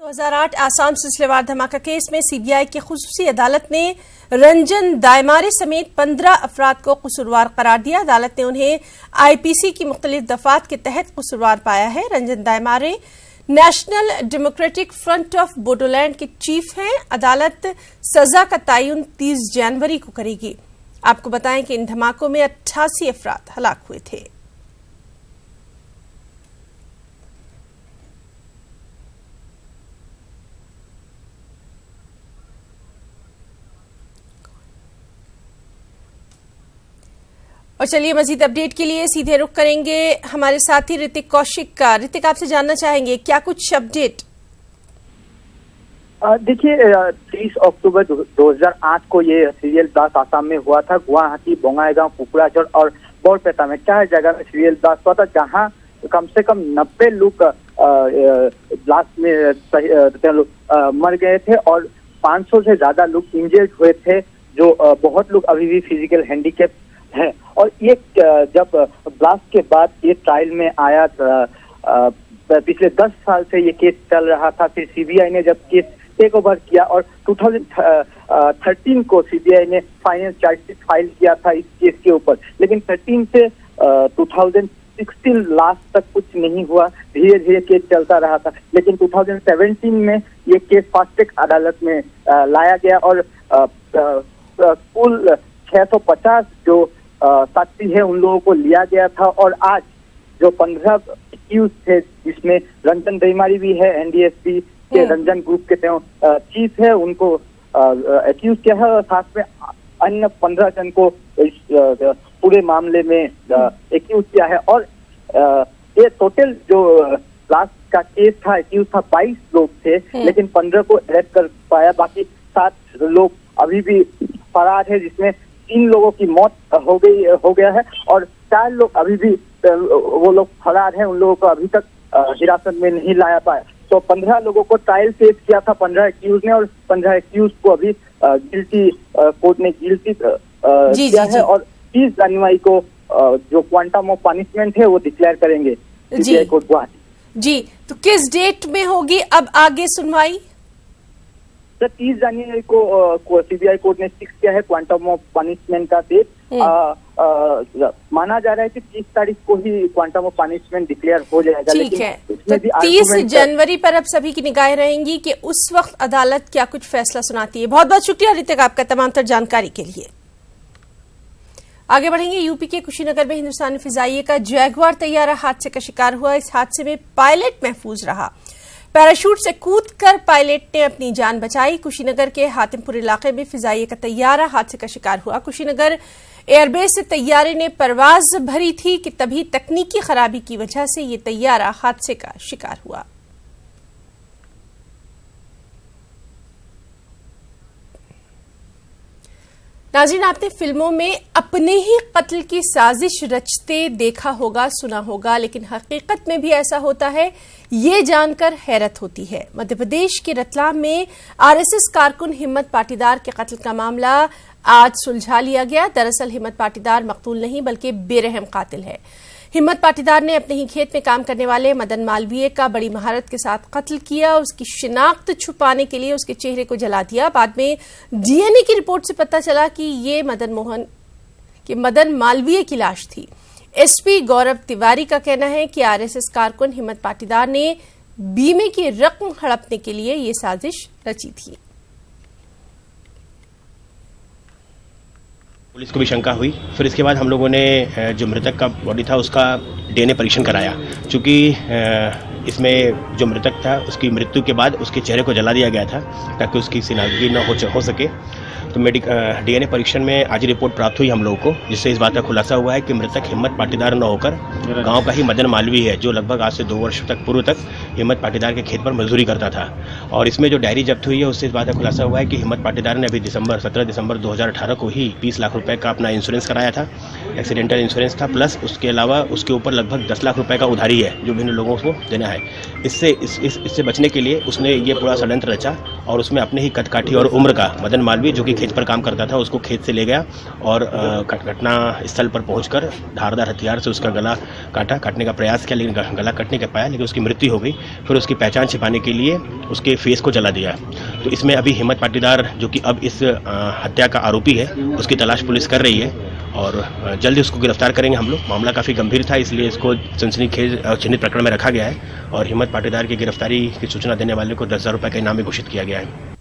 2008 आसाम सिलसिलेवार धमाका केस में सीबीआई की खुसूसी अदालत ने रंजन दायमारे समेत 15 अफराद को कसूरवार करार दिया। अदालत ने उन्हें आईपीसी की मुख्तलिफ दफात के तहत कसूरवार पाया है। Ranjan Daimary National Democratic Front of Bodoland के चीफ हैं। अदालत सजा का तयन 30 जनवरी को करेगी। आपको बताएं कि इन धमाकों में 88 अफराद हलाक हुए थे। और चलिए मजीद अपडेट के लिए सीधे रुख करेंगे हमारे साथी ऋतिक कौशिक का। ऋतिक, आपसे जानना चाहेंगे क्या कुछ अपडेट? देखिए 30 अक्टूबर 2008 को ये सीरियल ब्लास्ट आसाम में हुआ था। गुवाहाटी, बोंगाईगांव, कुकराझर और बोरपेटा में 4 जगह में सीरियल ब्लास्ट हुआ था, जहां कम से कम 90 लोग ब्लास्ट में मर गए थे और 500 से ज्यादा लोग इंजर्ड हुए थे, जो बहुत लोग अभी भी फिजिकल हैंडीकैप है। और ये जब ब्लास्ट के बाद ये ट्रायल में आया, पिछले 10 साल से ये केस चल रहा था। फिर सीबीआई ने जब केस टेक ओवर किया और 2013 को सीबीआई ने फाइनल चार्जशीट फाइल किया था इस केस के ऊपर, लेकिन 13 से 2016 लास्ट तक कुछ नहीं हुआ। धीरे धीरे केस चलता रहा था, लेकिन 2017 में ये केस फास्ट ट्रैक अदालत में लाया गया और कुल 650 जो साक्षी है उन लोगों को लिया गया था। और आज जो 15 एक्यूज थे, जिसमें रंजन दायमारे भी है, एनडीएसपी के रंजन ग्रुप के चीफ है, उनको एक्यूज किया है और साथ में अन्य 15 जन को इस पूरे मामले में एक्यूज किया है। और ये टोटल जो लास्ट का केस था, एक्यूज था 22 लोग थे, लेकिन 15 को अरेस्ट कर पाया। बाकी 7 लोग अभी भी फरार है, जिसमें 3 लोगों की मौत हो गया है और 4 लोग अभी भी वो लोग फरार हैं। उन लोगों को अभी तक हिरासत में नहीं लाया पाया। तो 15 लोगों को ट्रायल फेस किया था 15 एक्यूज ने, और 15 एक्यूज को अभी गिल्टी कोर्ट ने गिल्टी किया है। और 30 जनवरी को जो क्वांटम ऑफ पनिशमेंट है वो डिक्लेयर करेंगे सीबीआई कोर्ट गुवाहाटी। जी, तो किस डेट में होगी अब आगे सुनवाई? 30 जनवरी को सीबीआई कोर्ट ने फिक्स किया है क्वांटम ऑफ पनिशमेंट का डेट। माना जा रहा है कि 30 तारीख को ही क्वांटम ऑफ पनिशमेंट डिक्लेयर हो जाएगा। ठीक है, तो 30 जनवरी पर अब सभी की निगाहें रहेंगी कि उस वक्त अदालत क्या कुछ फैसला सुनाती है। बहुत बहुत शुक्रिया ऋतिक आपका तमाम तर जानकारी के लिए। आगे बढ़ेंगे। यूपी के कुशीनगर में हिंदुस्तानी फिजाइये का जैगुआर तैयारा हादसे का शिकार हुआ। इस हादसे में पायलट महफूज रहा। पैराशूट से कूदकर पायलट ने अपनी जान बचाई। कुशीनगर के हातिमपुर इलाके में फिजाइये का तैयारा हादसे का शिकार हुआ। कुशीनगर एयरबेस से तैयारे ने परवाज भरी थी कि तभी तकनीकी खराबी की वजह से ये तैयारा हादसे का शिकार हुआ। नाज़रीन, आपने फिल्मों में अपने ही कत्ल की साजिश रचते देखा होगा, सुना होगा, लेकिन हकीकत में भी ऐसा होता है, ये जानकर हैरत होती है। मध्य प्रदेश के रतलाम में आरएसएस कारकुन हिम्मत पाटीदार के कत्ल का मामला आज सुलझा लिया गया। दरअसल हिम्मत पाटीदार मकतूल नहीं बल्कि बेरहम कातिल है। हिम्मत पाटीदार ने अपने ही खेत में काम करने वाले मदन मालवीय का बड़ी महारत के साथ कत्ल किया। उसकी शिनाख्त छुपाने के लिए उसके चेहरे को जला दिया। बाद में डीएनए की रिपोर्ट से पता चला कि ये मदन मालवीय की लाश थी। एसपी गौरव तिवारी का कहना है कि आरएसएस कारकुन हिम्मत पाटीदार ने बीमे की रकम हड़पने के लिए ये साजिश रची थी। पुलिस को भी शंका हुई। फिर इसके बाद हम लोगों ने जो मृतक का बॉडी था उसका डीएनए परीक्षण कराया। चूँकि इसमें जो मृतक था उसकी मृत्यु के बाद उसके चेहरे को जला दिया गया था ताकि उसकी शिनाख्त न हो सके। तो डीएनए परीक्षण में आज रिपोर्ट प्राप्त हुई हम लोगों को, जिससे इस बात का खुलासा हुआ है कि मृतक हिम्मत पाटीदार न होकर गांव का ही मदन मालवी है, जो लगभग आज से 2 वर्ष पूर्व तक हिम्मत पाटीदार के खेत पर मजदूरी करता था। और इसमें जो डायरी जब्त हुई है उससे इस बात का खुलासा हुआ है कि हिम्मत पाटीदार ने अभी 17 दिसंबर 2018 को ही 20 लाख रुपए का अपना इंश्योरेंस कराया था, एक्सीडेंटल इंश्योरेंस था, प्लस उसके अलावा उसके ऊपर लगभग 10 लाख रुपए का उधारी है जो विभिन्न लोगों को देना है। इससे बचने के लिए उसने ये पूरा षड्यंत्र रचा और उसमें अपने ही कदकाठी और उम्र का मदन मालवीय, जो कि खेत पर काम करता था, उसको खेत से ले गया और घटना स्थल पर पहुंचकर धारदार हथियार से उसका गला काटने का प्रयास किया, लेकिन गला कटने के पाया, लेकिन उसकी मृत्यु हो गई। फिर उसकी पहचान छिपाने के लिए उसके फेस को जला दिया। तो इसमें अभी हिम्मत पाटीदार, जो कि अब इस हत्या का आरोपी है, उसकी तलाश पुलिस कर रही है और जल्दी उसको गिरफ्तार करेंगे हम लोग। मामला काफ़ी गंभीर था, इसलिए इसको सनसनीखेज चिन्हित प्रकरण में रखा गया है और हिम्मत पाटीदार की गिरफ्तारी की सूचना देने वाले को 10,000 रुपये का इनाम भी घोषित किया गया है।